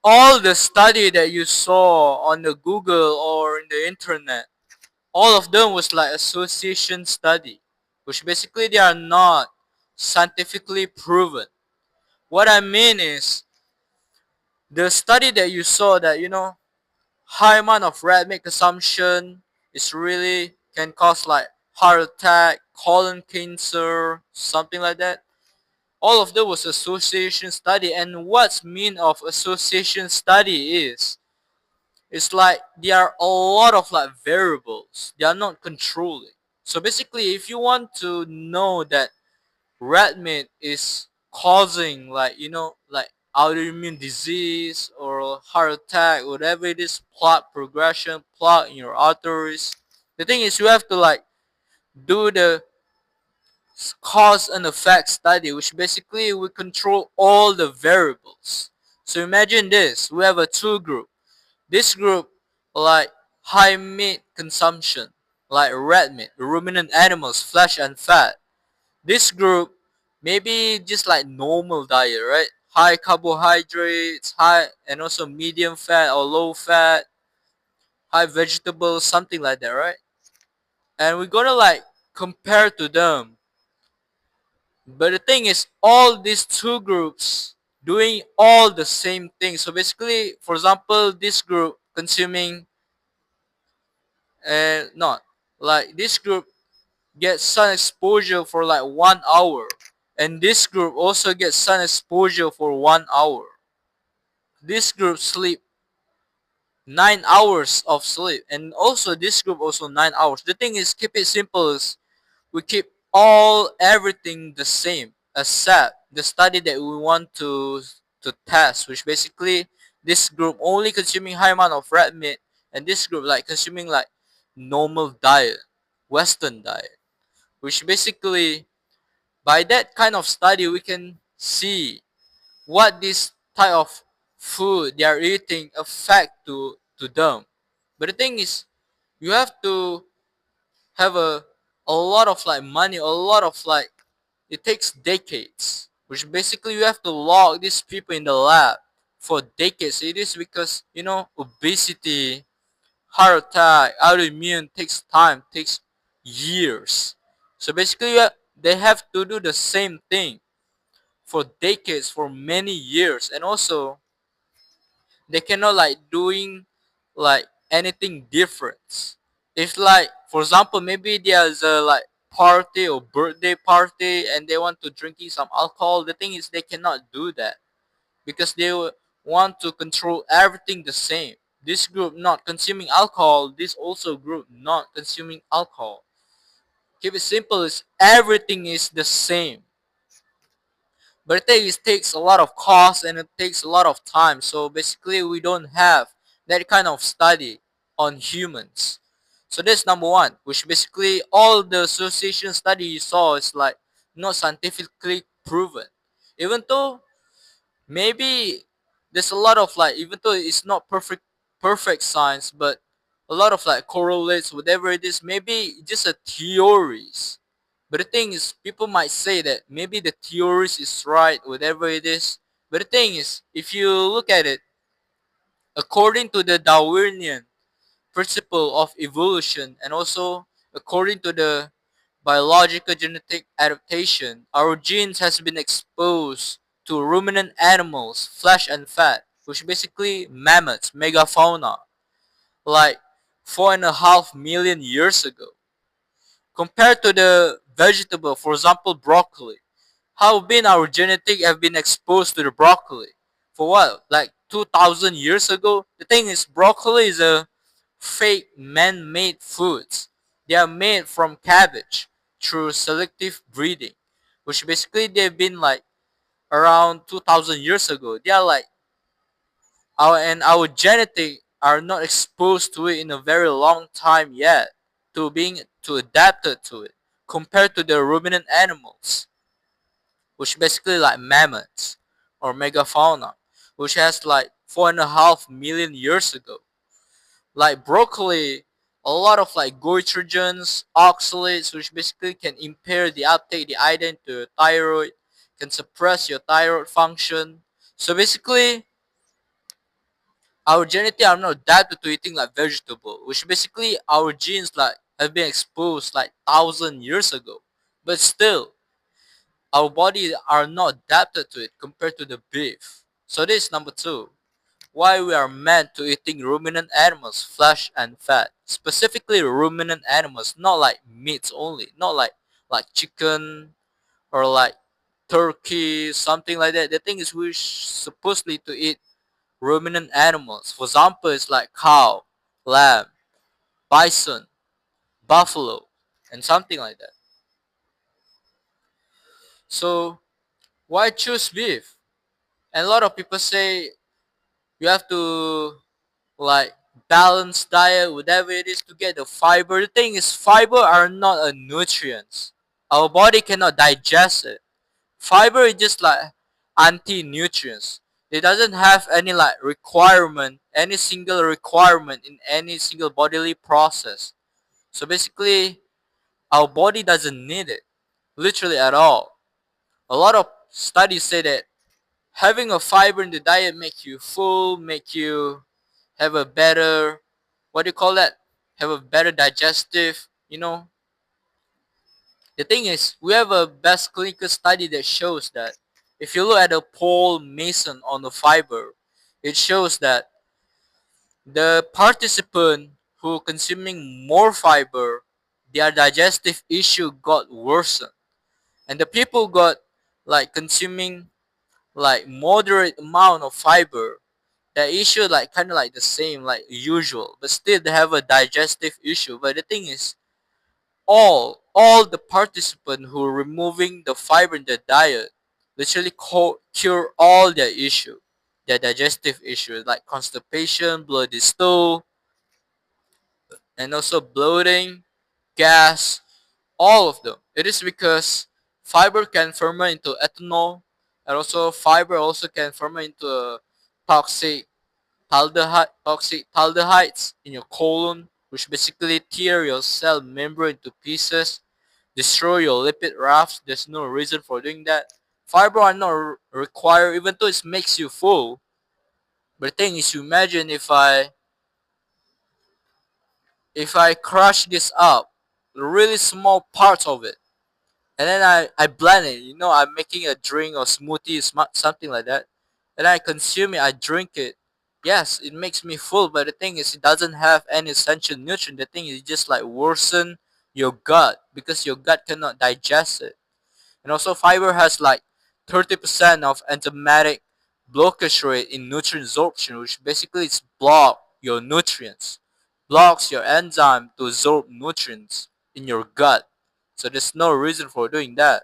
all the study that you saw on the Google or in the internet, all of them was like association study, which basically they are not scientifically proven. What I mean is the study that you saw that high amount of red meat consumption is really can cause like heart attack, colon cancer, something like that. All of that was association study, and what's mean of association study is it's like there are a lot of like variables. They are not controlling. So basically, if you want to know that red meat is causing like like autoimmune disease or heart attack, whatever it is, plaque progression, plaque in your arteries. The thing is, you have to like do the cause and effect study, which basically we control all the variables. So imagine this: we have a two group. This group like high meat consumption, like red meat, ruminant animals, flesh and fat. This group maybe just like normal diet, right? High carbohydrates, high and also medium fat or low fat, high vegetables, something like that, right? And we're gonna like compare to them. But the thing is, all these two groups doing all the same thing. So basically, for example, this group consuming not like this group gets sun exposure for like 1 hour, and this group also gets sun exposure for 1 hour. This group sleep 9 hours of sleep, and also this group also 9 hours. The thing is, keep it simple is we keep all everything the same except the study that we want to test, which basically this group only consuming high amount of red meat, and this group like consuming like normal diet, Western diet, which basically by that kind of study we can see what this type of food they are eating affect to them. But the thing is, you have to have a lot of like money, a lot of like it takes decades, which basically you have to log these people in the lab for decades. It is because obesity, heart attack, autoimmune takes time, takes years. So basically they have to do the same thing for decades, for many years, and also they cannot like doing like anything different. If like for example maybe there's a like party or birthday party and they want to drinking some alcohol, the thing is they cannot do that because they want to control everything the same. This group not consuming alcohol, this also group not consuming alcohol. Keep it simple is everything is the same. But the thing is, takes a lot of cost and it takes a lot of time. So basically, we don't have that kind of study on humans. So that's number one, which basically all the association study you saw is like not scientifically proven. Even though maybe there's a lot of like, even though it's not perfect science, but a lot of like correlates whatever it is, maybe just a theories. But the thing is, people might say that maybe the theories is right, whatever it is. But the thing is, if you look at it, according to the Darwinian principle of evolution, and also according to the biological genetic adaptation, our genes has been exposed to ruminant animals, flesh and fat, which basically mammoths, megafauna, like 4.5 million years ago. Compared to the vegetable, for example, broccoli, how been our genetic have been exposed to the broccoli for what, like 2,000 years ago. The thing is, broccoli is a fake man-made foods. They are made from cabbage through selective breeding, which basically they've been like around 2,000 years ago. They are like our genetic are not exposed to it in a very long time yet to being to adapted to it compared to the ruminant animals, which basically like mammoths or megafauna, which has like 4.5 million years ago. Like broccoli, a lot of like goitrogens, oxalates, which basically can impair the uptake, the iodine to your thyroid, can suppress your thyroid function. So basically, our genetic are not adapted to eating like vegetable, which basically our genes like have been exposed like 1,000 years ago. But still, our body are not adapted to it compared to the beef. So this is number two. Why we are meant to eating ruminant animals, flesh and fat. Specifically ruminant animals, not like meats only, not like chicken or like turkey, something like that. The thing is we're supposedly to eat ruminant animals. For example, it's like cow, lamb, bison, buffalo, and something like that. So why choose beef? And a lot of people say you have to like balance diet, whatever it is, to get the fiber. The thing is, fiber are not a nutrients. Our body cannot digest it. Fiber is just like anti-nutrients. It doesn't have any like requirement, any single requirement in any single bodily process. So basically, our body doesn't need it, literally at all. A lot of studies say that having a fiber in the diet make you full, make you have a better, what do you call that? Have a better digestive, The thing is, we have a best clinical study that shows that if you look at the Paul Mason on the fiber, it shows that the participant who consuming more fiber, their digestive issue got worsened. And the people got like consuming like moderate amount of fiber, the issue like kind of like the same like usual, but still they have a digestive issue. But the thing is, all the participants who are removing the fiber in their diet literally cure all their issue, their digestive issues like constipation, bloody stool, and also bloating, gas, all of them. It is because fiber can ferment into ethanol, and also fiber also can ferment into toxic toxic aldehydes in your colon, which basically tear your cell membrane to pieces, destroy your lipid rafts. There's no reason for doing that. Fiber are not required, even though it makes you full. But the thing is, you imagine if I crush this up, really small parts of it, and then I blend it. I'm making a drink or smoothie, something like that. And I consume it, I drink it. Yes, it makes me full, but the thing is, it doesn't have any essential nutrient. The thing is, just like worsen your gut because your gut cannot digest it. And also, fiber has like 30% of enzymatic blockage rate in nutrient absorption, which basically is block your nutrients, blocks your enzyme to absorb nutrients in your gut. So there's no reason for doing that.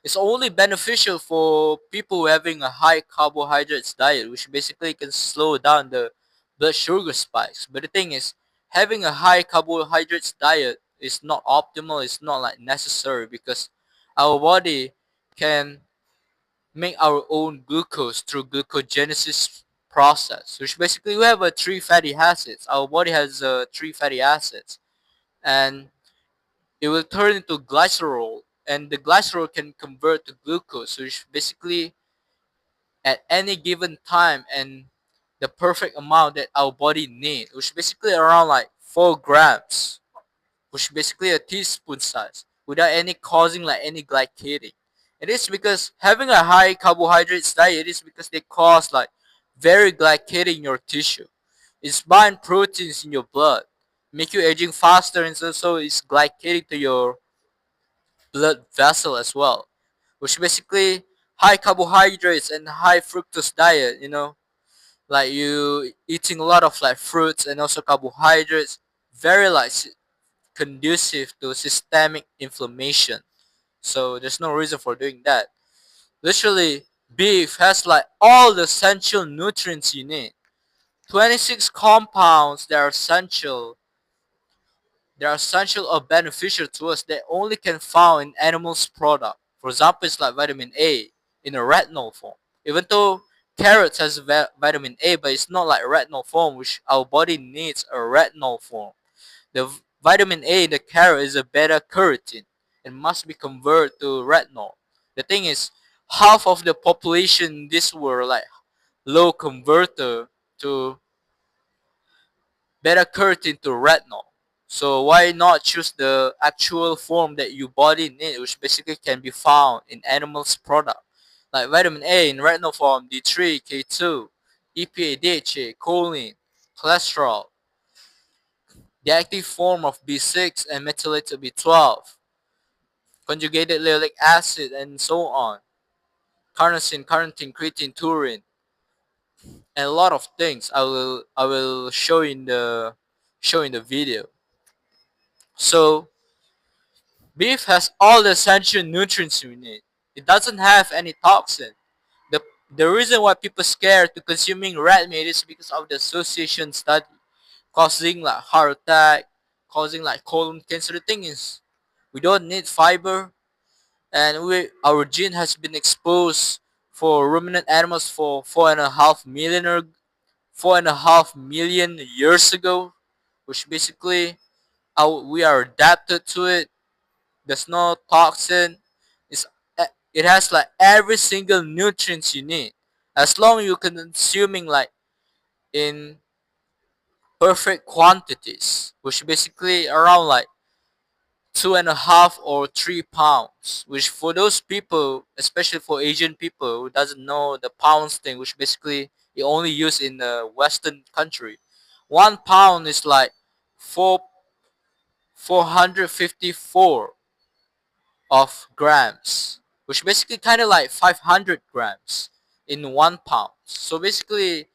It's only beneficial for people having a high carbohydrates diet, which basically can slow down the blood sugar spikes. But the thing is, having a high carbohydrates diet is not optimal. It's not like necessary because our body can make our own glucose through glucogenesis process, which basically we have a three fatty acids. Our body has three fatty acids, and it will turn into glycerol, and the glycerol can convert to glucose, which basically at any given time and the perfect amount that our body needs, which basically around like 4 grams, which basically a teaspoon size, without any causing like any glycating. It is because having a high carbohydrates diet, it is because they cause like very glycating your tissue. It's bind proteins in your blood, make you aging faster, and so it's glycating to your blood vessel as well, which basically high carbohydrates and high fructose diet, like you eating a lot of like fruits and also carbohydrates, very like conducive to systemic inflammation. So there's no reason for doing that. Literally, beef has like all the essential nutrients you need. 26 compounds that are essential. They are essential or beneficial to us that only can found in animals' product. For example, it's like vitamin A in a retinol form. Even though carrots has vitamin A, but it's not like retinol form, which our body needs a retinol form. The vitamin A in the carrot is a beta carotene and must be converted to retinol. The thing is, half of the population in this world, like low converter to beta carotene to retinol. So why not choose the actual form that your body needs, which basically can be found in animals' product, like vitamin A in retinol form, D3, K2, EPA, DHA, choline, cholesterol, the active form of B6 and methylated B12, conjugated linoleic acid, and so on, carnosine, carnitine, creatine, taurine, and a lot of things. I will show in the video. So beef has all the essential nutrients we need. It doesn't have any toxin. The the reason why people scared to consuming red meat is because of the association study causing like heart attack, causing like colon cancer. The thing is, we don't need fiber, and we our gene has been exposed for ruminant animals for 4.5 million years ago, which basically we are adapted to it. There's no toxin. It's, it has like every single nutrients you need. As long you can consuming like in perfect quantities, which basically around like 2.5 or 3 pounds. Which for those people, especially for Asian people who doesn't know the pounds thing, which basically you only use in the Western country, 1 pound is like four 454 of grams, which basically kind of like 500 grams in 1 pound. So basically,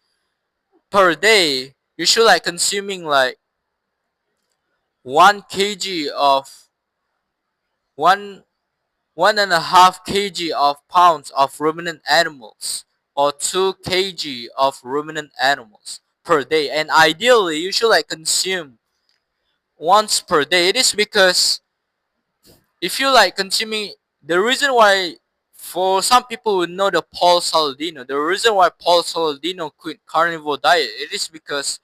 per day, you should like consuming like 1 kg of one 1.5 kg of pounds of ruminant animals or 2 kg of ruminant animals per day. And ideally, you should like consume once per day. It is because if you like consuming, the reason why, for some people who know the Paul Saladino, the reason why Paul Saladino quit carnivore diet, it is because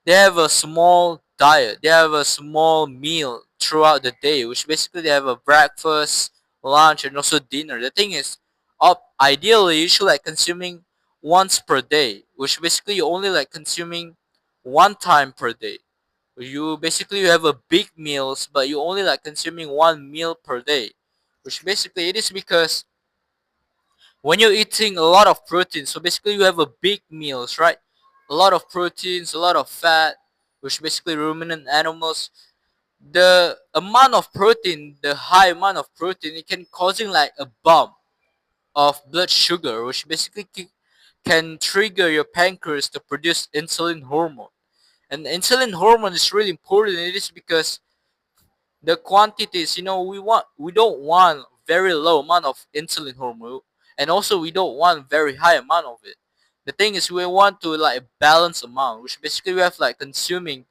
they have a small diet, they have a small meal throughout the day, which basically they have a breakfast, lunch, and also dinner. The thing is, ideally you should like consuming once per day, which basically you only like consuming one time per day. You have a big meals, but you only like consuming one meal per day, which basically it is because when you're eating a lot of protein, so basically you have a big meals, right? A lot of proteins, a lot of fat, which basically ruminant animals. The amount of protein, the high amount of protein, it can causing like a bump of blood sugar, which basically can trigger your pancreas to produce insulin hormone. And insulin hormone is really important. It is because the quantities, we don't want very low amount of insulin hormone, and also we don't want very high amount of it. The thing is, we want to like balance amount, which basically we have like consuming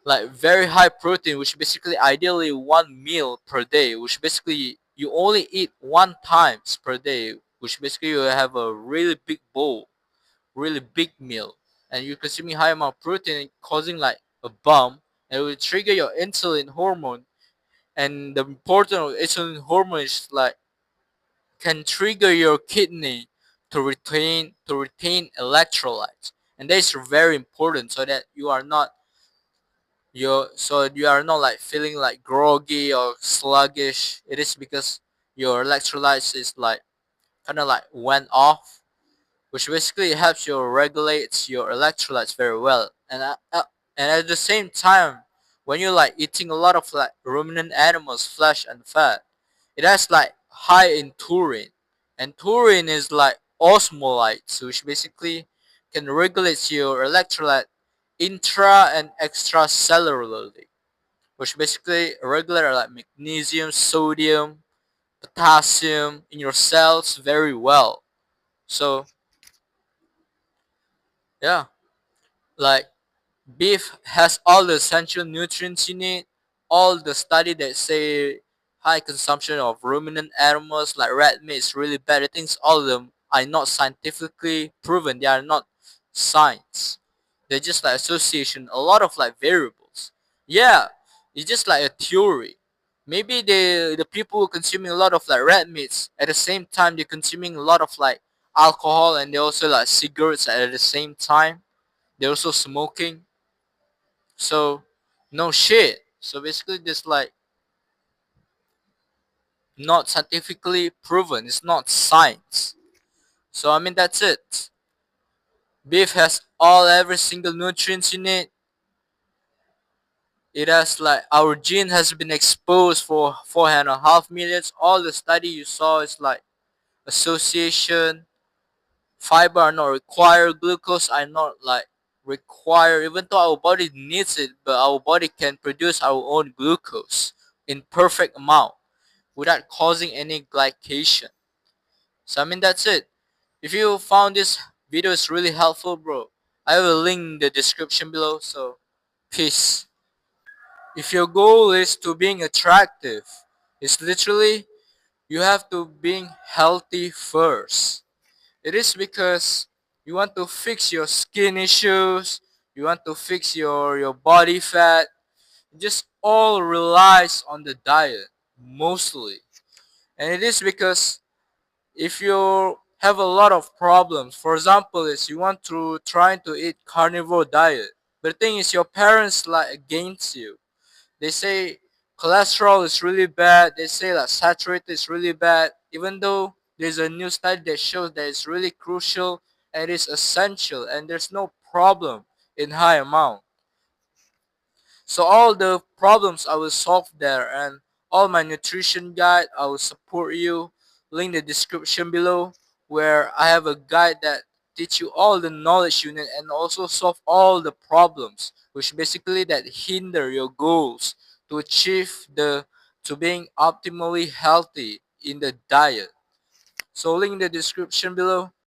like very high protein, which basically ideally one meal per day, which basically you only eat one times per day, which basically you have a really big bowl, really big meal, and you're consuming high amount of protein, causing like a bump, and it will trigger your insulin hormone. And the importance of insulin hormone is like can trigger your kidney to retain electrolytes, and that is very important so that you are not like feeling like groggy or sluggish. It is because your electrolytes is like kind of like went off, which basically helps you regulate your electrolytes very well. And at the same time, when you're like eating a lot of like ruminant animals, flesh and fat, it has like high in taurine, and taurine is like osmolytes, which basically can regulate your electrolyte intra and extracellularly, which basically regulate like magnesium, sodium, potassium in your cells very well. So yeah, like beef has all the essential nutrients you need. All the study that say high consumption of ruminant animals like red meat is really bad. I think all of them are not scientifically proven. They are not science. They're just like association. A lot of like variables. Yeah, it's just like a theory. Maybe the people who consuming a lot of like red meats at the same time they're consuming a lot of like alcohol and they also like cigarettes at the same time. They're also smoking. So no shit. So basically this like not scientifically proven. It's not science. So I mean that's it. Beef has all every single nutrients in it. It has like our gene has been exposed for 4.5 million. All the study you saw is like association, fiber are not required, glucose are not like required, even though our body needs it, but our body can produce our own glucose in perfect amount without causing any glycation. So I mean that's it. If you found this video is really helpful, bro, I will link in the description below. So peace. If your goal is to being attractive, it's literally you have to being healthy first. It is because you want to fix your skin issues, you want to fix your body fat. It just all relies on the diet mostly. And it is because if you have a lot of problems, for example, is you want to trying to eat carnivore diet, but the thing is your parents like against you. They say cholesterol is really bad. They say that saturated is really bad. Even though there's a new study that shows that it's really crucial and it is essential and there's no problem in high amount. So all the problems I will solve there and all my nutrition guide I will support you. Link the description below where I have a guide that teach you all the knowledge you need and also solve all the problems which basically that hinder your goals to achieve the to being optimally healthy in the diet. So link in the description below.